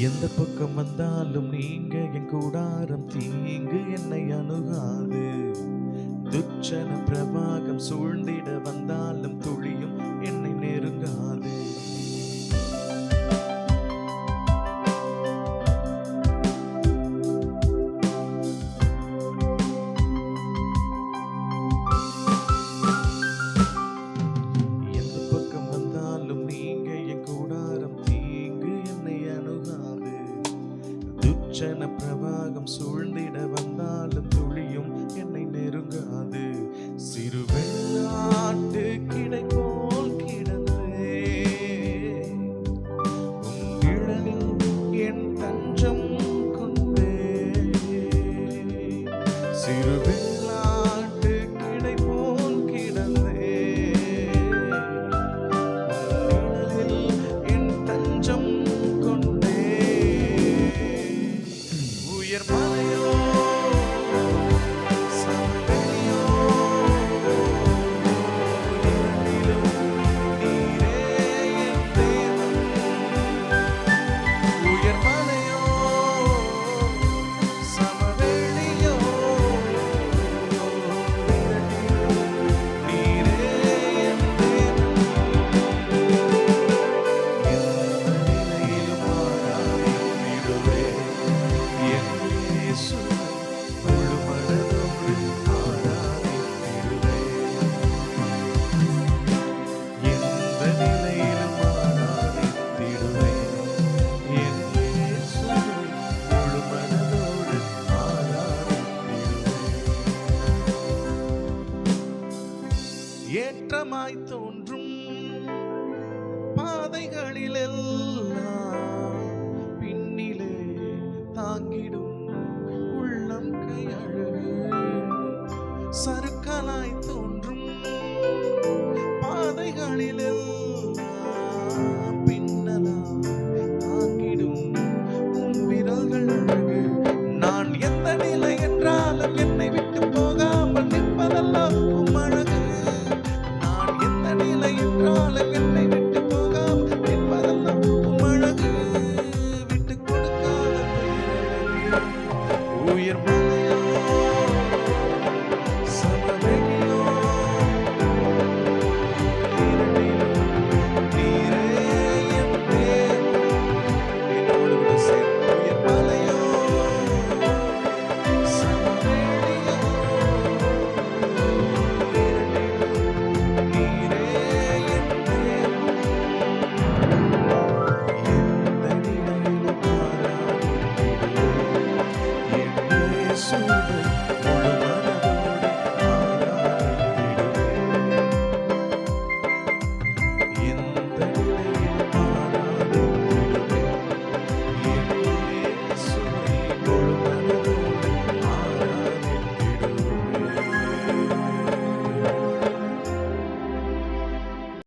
எந்த பக்கம் வந்தாலும் நீங்க என் கூடாரம் தீங்கு என்னை அணுகாது. துச்சன பிரவாகம் சூழ்ந்திட வந்தாலும் துளியும் என்னை நெருங்காது. எந்த பக்கம் வந்தாலும் நீங்க என் கூடாரம் தீங்கு என்னை அணுகாது. துச்சன பிரவாகம் சூழ்ந்திட வந்தாலும் துளியும் என்னை நெருங்காது. சிறு வெள்ளாட்டு கிடை போல் கிடந்தே உன் நிழலில் என் தஞ்சம் கொண்டே. சிறு வெள்ளாட்டு கிடை போல் கிடந்தே உன் நிழலில் என் தஞ்சம் கொண்டே. உயர் மலையோ சமவெளியோ இரண்டிலும் நீரே என் தேவன். உயர் மலையோ சமவெளியோ இரண்டிலும் நீரே என் தேவன். எந்த நிலையிலும் ஆராதித்திடுவேன் என் இயேசுவை முழு மனதோடு ஆராதித்திடுவேன். எந்த நிலையிலும் ஆராதித்திடுவேன் என் இயேசுவை முழு மனதோடு ஆராதித்திடுவேன். ஏற்றமாய் தோன்றும் பாதைகளிலெல்லாம் பின்னிலே தாங்கிடும் உள்ளம் கையழகு. சறுக்கலாய் தோன்றும் பாதைகளிலெல்லாம் பின்னலாய் தாங்கிடும் உன் விரல்கள் அழகு. நான் எந்த நிலை என்றாலும் என்னை விட்டு போகாமல் நிற்பதெல்லாம் உம் அழகு. நான் எந்த நிலை என்றாலும் என்னை விட்டு போகாமல் நிற்பதெல்லாம் உம் அழகு. விட்டு கொடுக்காத பேரழகு. உயர்